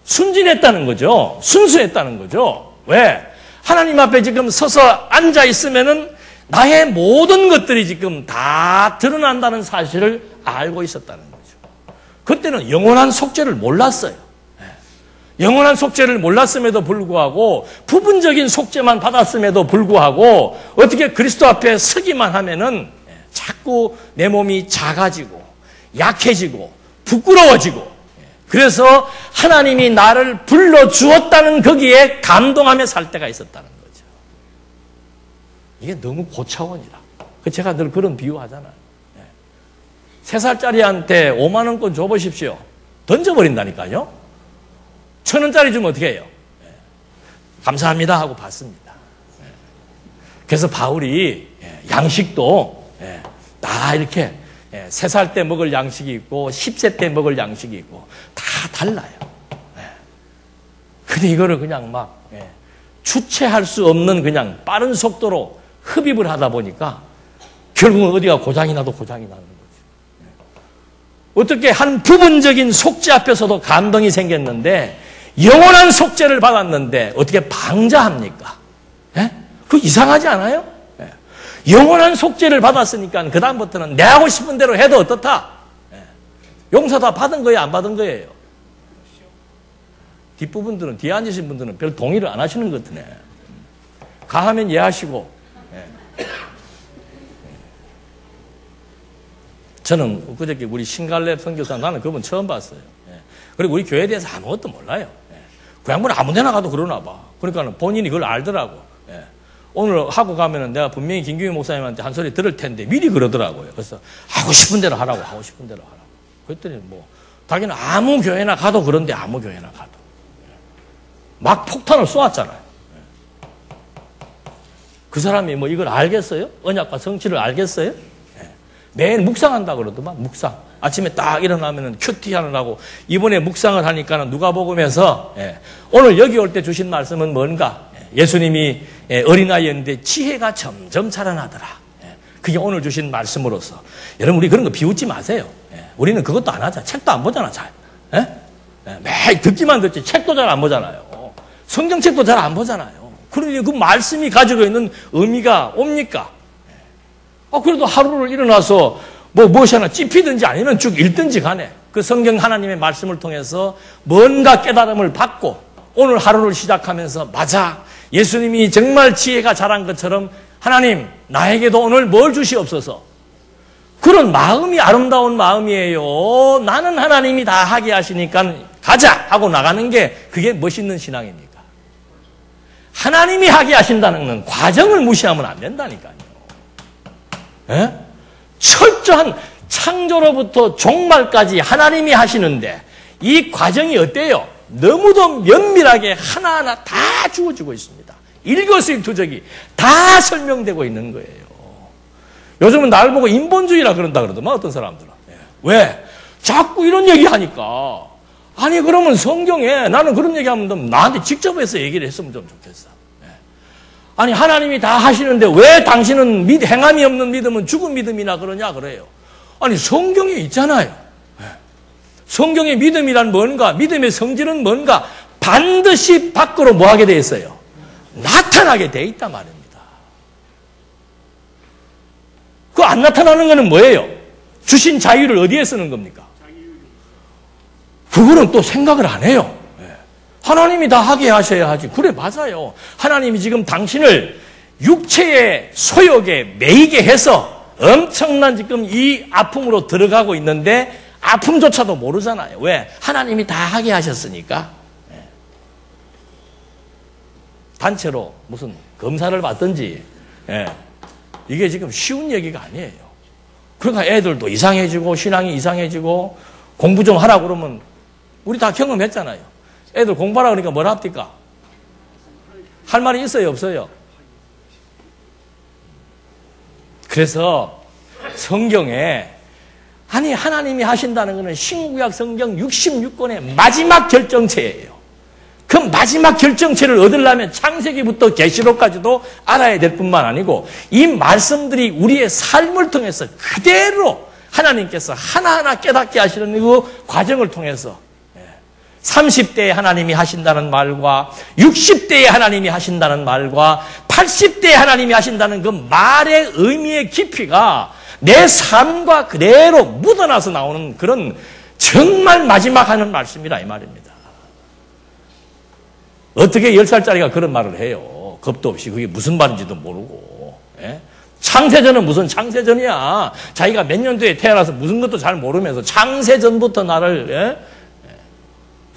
[SPEAKER 1] 순진했다는 거죠. 순수했다는 거죠. 왜? 하나님 앞에 지금 서서 앉아 있으면은 나의 모든 것들이 지금 다 드러난다는 사실을 알고 있었다는 거죠. 그때는 영원한 속죄를 몰랐어요. 영원한 속죄를 몰랐음에도 불구하고 부분적인 속죄만 받았음에도 불구하고 어떻게 그리스도 앞에 서기만 하면은 자꾸 내 몸이 작아지고 약해지고 부끄러워지고, 그래서 하나님이 나를 불러주었다는 거기에 감동하며 살 때가 있었다는 거죠. 이게 너무 고차원이라. 제가 늘 그런 비유하잖아요. 3살짜리한테 5만 원권 줘보십시오. 던져버린다니까요. 1,000원짜리 주면 어떻게 해요? 감사합니다 하고 받습니다. 그래서 바울이 양식도 다 이렇게 3살 때 먹을 양식이 있고 10세 때 먹을 양식이 있고 다 달라요. 근데 이거를 그냥 막 주체할 수 없는 그냥 빠른 속도로 흡입을 하다 보니까 결국은 어디가 고장이 나도 고장이 나는 거죠. 어떻게 한 부분적인 속죄 앞에서도 감동이 생겼는데 영원한 속죄를 받았는데 어떻게 방자합니까? 그거 이상하지 않아요? 영원한 속죄를 받았으니까 그 다음부터는 내 하고 싶은 대로 해도 어떻다? 용서 다 받은 거예요, 안 받은 거예요? 뒷부분들은, 뒤에 앉으신 분들은 별 동의를 안 하시는 것 같으네. 가하면 이해하시고. 저는 그저께 우리 신갈렙 선교사, 나는 그분 처음 봤어요. 그리고 우리 교회에 대해서 아무것도 몰라요. 그 양반은 아무 데나 가도 그러나 봐. 그러니까 본인이 그걸 알더라고. 오늘 하고 가면은 내가 분명히 김규희 목사님한테 한 소리 들을 텐데 미리 그러더라고요. 그래서 하고 싶은 대로 하라고, 하고 싶은 대로 하라고. 그랬더니 뭐, 자기는 아무 교회나 가도 그런데 아무 교회나 가도. 막 폭탄을 쏘았잖아요. 그 사람이 뭐 이걸 알겠어요? 언약과 성취를 알겠어요? 매일 묵상한다 그러더만, 묵상. 아침에 딱 일어나면은 큐티하는 하고, 이번에 묵상을 하니까는 누가복음에서 오늘 여기 올 때 주신 말씀은 뭔가? 예수님이 어린아이였는데 지혜가 점점 자라나더라. 그게 오늘 주신 말씀으로서. 여러분, 우리 그런 거 비웃지 마세요. 우리는 그것도 안 하자. 책도 안 보잖아, 잘. 매일 듣기만 듣지 책도 잘 안 보잖아요. 성경책도 잘 안 보잖아요. 그러니 그 말씀이 가지고 있는 의미가 옵니까? 그래도 하루를 일어나서 무엇이 하나 찝히든지 아니면 쭉 읽든지 간에 그 성경 하나님의 말씀을 통해서 뭔가 깨달음을 받고 오늘 하루를 시작하면서 맞아. 예수님이 정말 지혜가 자란 것처럼 하나님 나에게도 오늘 뭘 주시옵소서. 그런 마음이 아름다운 마음이에요. 나는 하나님이 다 하게 하시니까 가자 하고 나가는 게 그게 멋있는 신앙입니까? 하나님이 하게 하신다는 건 과정을 무시하면 안 된다니까요. 철저한 창조로부터 종말까지 하나님이 하시는데 이 과정이 어때요? 너무도 면밀하게 하나하나 다 주어지고 있습니다. 일거수일투족이 다 설명되고 있는 거예요. 요즘은 날 보고 인본주의라 그런다 그러더만 어떤 사람들은. 왜? 자꾸 이런 얘기하니까. 아니 그러면 성경에 나는 그런 얘기하면 나한테 직접 해서 얘기를 했으면 좀 좋겠어. 아니 하나님이 다 하시는데 왜 당신은 행함이 없는 믿음은 죽은 믿음이나 그러냐 그래요. 아니 성경에 있잖아요. 성경의 믿음이란 뭔가, 믿음의 성질은 뭔가 반드시 밖으로 뭐하게 돼 있어요? 나타나게 돼 있단 말입니다. 그 안 나타나는 거는 뭐예요? 주신 자유를 어디에 쓰는 겁니까? 그거는 또 생각을 안 해요. 하나님이 다 하게 하셔야 하지. 그래 맞아요. 하나님이 지금 당신을 육체의 소욕에 매이게 해서 엄청난 지금 이 아픔으로 들어가고 있는데 아픔조차도 모르잖아요. 왜? 하나님이 다 하게 하셨으니까. 단체로 무슨 검사를 받든지 이게 지금 쉬운 얘기가 아니에요. 그러니까 애들도 이상해지고 신앙이 이상해지고 공부 좀 하라고 그러면 우리 다 경험했잖아요. 애들 공부하라 그러니까 뭘 합니까? 할 말이 있어요, 없어요? 그래서 성경에 아니 하나님이 하신다는 것은 신구약 성경 66권의 마지막 결정체예요. 그 마지막 결정체를 얻으려면 창세기부터 계시록까지도 알아야 될 뿐만 아니고 이 말씀들이 우리의 삶을 통해서 그대로 하나님께서 하나하나 깨닫게 하시는 그 과정을 통해서 30대에 하나님이 하신다는 말과 60대에 하나님이 하신다는 말과 80대에 하나님이 하신다는 그 말의 의미의 깊이가 내 삶과 그대로 묻어나서 나오는 그런 정말 마지막 하는 말씀이라 이 말입니다. 어떻게 10살짜리가 그런 말을 해요. 겁도 없이 그게 무슨 말인지도 모르고. 창세전은 무슨 창세전이야. 자기가 몇 년도에 태어나서 무슨 것도 잘 모르면서 창세전부터 나를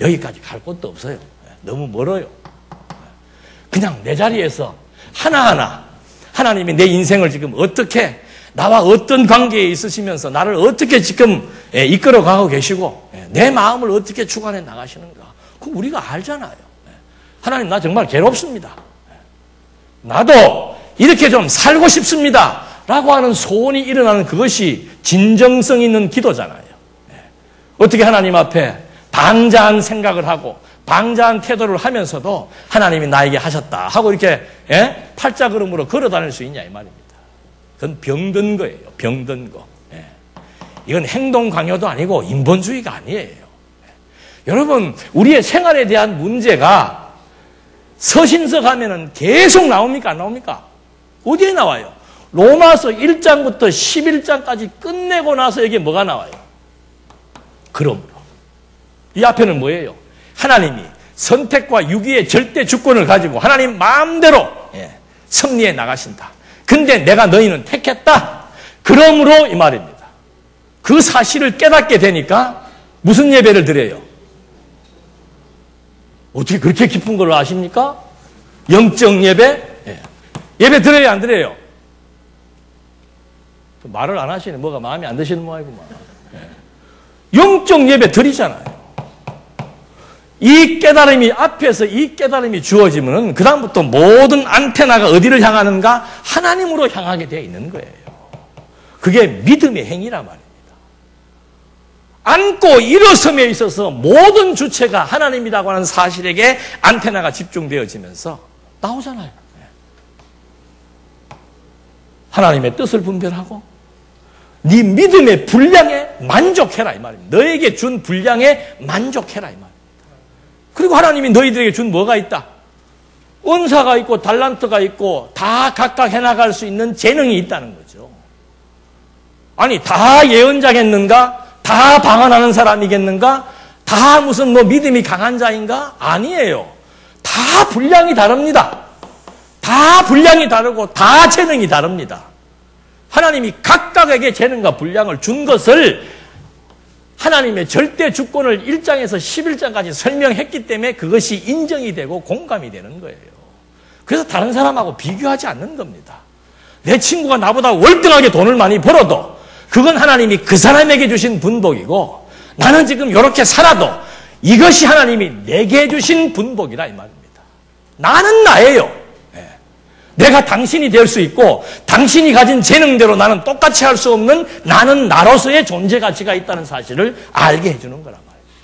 [SPEAKER 1] 여기까지 갈 곳도 없어요. 너무 멀어요. 그냥 내 자리에서 하나하나 하나님이 내 인생을 지금 어떻게 나와 어떤 관계에 있으시면서 나를 어떻게 지금 이끌어가고 계시고 내 마음을 어떻게 주관해 나가시는가. 그거 우리가 알잖아요. 하나님 나 정말 괴롭습니다. 나도 이렇게 좀 살고 싶습니다. 라고 하는 소원이 일어나는 그것이 진정성 있는 기도잖아요. 어떻게 하나님 앞에 방자한 생각을 하고 방자한 태도를 하면서도 하나님이 나에게 하셨다 하고 이렇게 팔자걸음으로 걸어다닐 수 있냐 이 말입니다. 그건 병든 거예요. 병든 거. 이건 행동 강요도 아니고 인본주의가 아니에요. 여러분 우리의 생활에 대한 문제가 서신서 가면은 계속 나옵니까 안 나옵니까? 어디에 나와요? 로마서 1장부터 11장까지 끝내고 나서 여기에 뭐가 나와요? 그러므로 이 앞에는 뭐예요? 하나님이 선택과 유기의 절대 주권을 가지고 하나님 마음대로 섭리해 나가신다. 근데 내가 너희는 택했다. 그러므로 이 말입니다. 그 사실을 깨닫게 되니까 무슨 예배를 드려요? 어떻게 그렇게 깊은 걸 아십니까? 영적 예배? 예배 드려요 안 드려요? 말을 안 하시네. 뭐가 마음에 안 드시는 모양이구만. 영적 예배 드리잖아요. 이 깨달음이 앞에서 이 깨달음이 주어지면은 그다음부터 모든 안테나가 어디를 향하는가? 하나님으로 향하게 되어 있는 거예요. 그게 믿음의 행위란 말입니다. 안고 일어섬에 있어서 모든 주체가 하나님이라고 하는 사실에게 안테나가 집중되어지면서 나오잖아요. 하나님의 뜻을 분별하고 네 믿음의 분량에 만족해라 이 말입니다. 너에게 준 분량에 만족해라 이 말입니다. 그리고 하나님이 너희들에게 준 뭐가 있다? 은사가 있고 달란트가 있고 다 각각 해나갈 수 있는 재능이 있다는 거죠. 아니 다 예언자겠는가? 다 방언하는 사람이겠는가? 다 무슨 뭐 믿음이 강한 자인가? 아니에요. 다 분량이 다릅니다. 다 분량이 다르고 다 재능이 다릅니다. 하나님이 각각에게 재능과 분량을 준 것을 하나님의 절대 주권을 1장에서 11장까지 설명했기 때문에 그것이 인정이 되고 공감이 되는 거예요. 그래서 다른 사람하고 비교하지 않는 겁니다. 내 친구가 나보다 월등하게 돈을 많이 벌어도 그건 하나님이 그 사람에게 주신 분복이고 나는 지금 이렇게 살아도 이것이 하나님이 내게 주신 분복이라 이 말입니다. 나는 나예요. 내가 당신이 될 수 있고 당신이 가진 재능대로 나는 똑같이 할 수 없는 나는 나로서의 존재 가치가 있다는 사실을 알게 해주는 거란 말입니다.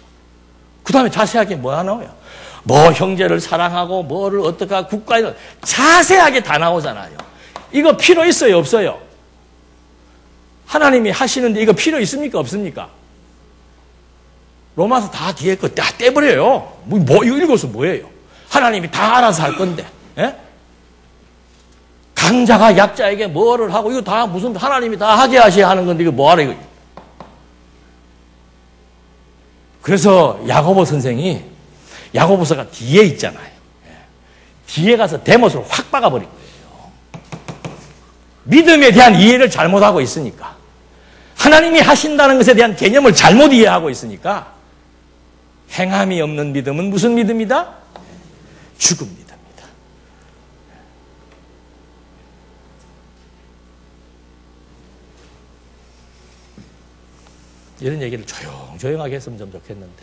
[SPEAKER 1] 그 다음에 자세하게 뭐 하나요? 뭐 형제를 사랑하고 뭐를 어떻게 하고 국가에 자세하게 다 나오잖아요. 이거 필요 있어요? 없어요? 하나님이 하시는데 이거 필요 있습니까? 없습니까? 로마서 다 뒤에 거 다 떼버려요. 뭐 이거 읽어서 뭐예요? 하나님이 다 알아서 할 건데. 예? 강자가 약자에게 뭐를 하고 이거 다 무슨 하나님이 다 하게 하셔야 하는 건데 이거 뭐하러 이거. 그래서 야고보 선생이 야고보서가 뒤에 있잖아요. 뒤에 가서 대못을 확 박아버린 거예요. 믿음에 대한 이해를 잘못하고 있으니까 하나님이 하신다는 것에 대한 개념을 잘못 이해하고 있으니까 행함이 없는 믿음은 무슨 믿음이다? 죽음 믿음입니다. 이런 얘기를 조용하게 했으면 좀 좋겠는데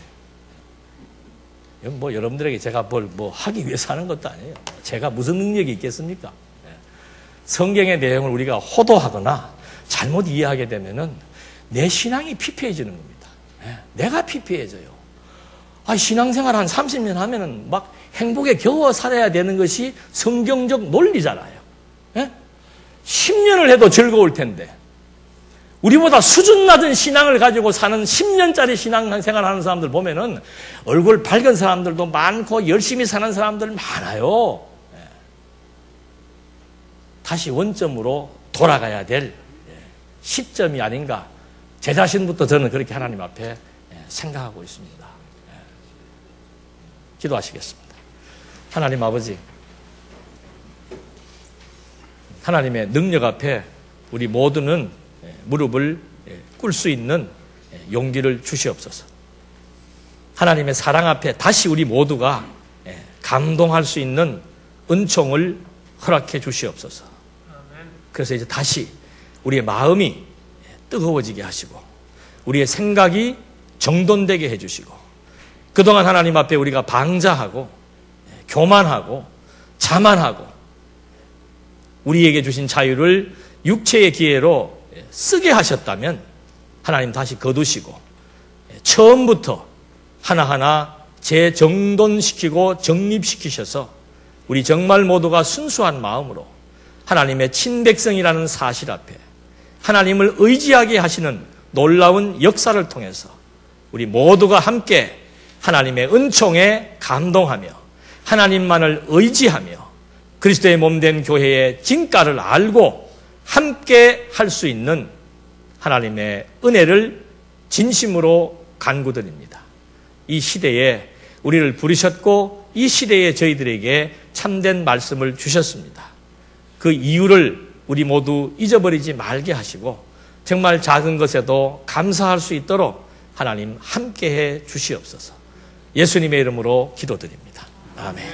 [SPEAKER 1] 뭐 여러분들에게 제가 뭐 하기 위해서 하는 것도 아니에요. 제가 무슨 능력이 있겠습니까? 성경의 내용을 우리가 호도하거나 잘못 이해하게 되면은 내 신앙이 피폐해지는 겁니다. 내가 피폐해져요. 신앙생활 한 30년 하면은 막 행복에 겨워 살아야 되는 것이 성경적 논리잖아요. 10년을 해도 즐거울 텐데 우리보다 수준 낮은 신앙을 가지고 사는 10년짜리 신앙생활 하는 사람들 보면은 얼굴 밝은 사람들도 많고 열심히 사는 사람들 많아요. 다시 원점으로 돌아가야 될 시점이 아닌가. 제 자신부터 저는 그렇게 하나님 앞에 생각하고 있습니다. 기도하시겠습니다. 하나님 아버지, 하나님의 능력 앞에 우리 모두는 무릎을 꿇을 수 있는 용기를 주시옵소서. 하나님의 사랑 앞에 다시 우리 모두가 감동할 수 있는 은총을 허락해 주시옵소서. 그래서 이제 다시 우리의 마음이 뜨거워지게 하시고 우리의 생각이 정돈되게 해주시고 그동안 하나님 앞에 우리가 방자하고 교만하고 자만하고 우리에게 주신 자유를 육체의 기회로 쓰게 하셨다면 하나님 다시 거두시고 처음부터 하나하나 재정돈시키고 정립시키셔서 우리 정말 모두가 순수한 마음으로 하나님의 친백성이라는 사실 앞에 하나님을 의지하게 하시는 놀라운 역사를 통해서 우리 모두가 함께 하나님의 은총에 감동하며 하나님만을 의지하며 그리스도의 몸된 교회의 진가를 알고 함께 할 수 있는 하나님의 은혜를 진심으로 간구드립니다. 이 시대에 우리를 부르셨고 이 시대에 저희들에게 참된 말씀을 주셨습니다. 그 이유를 우리 모두 잊어버리지 말게 하시고 정말 작은 것에도 감사할 수 있도록 하나님 함께해 주시옵소서. 예수님의 이름으로 기도드립니다. 아멘.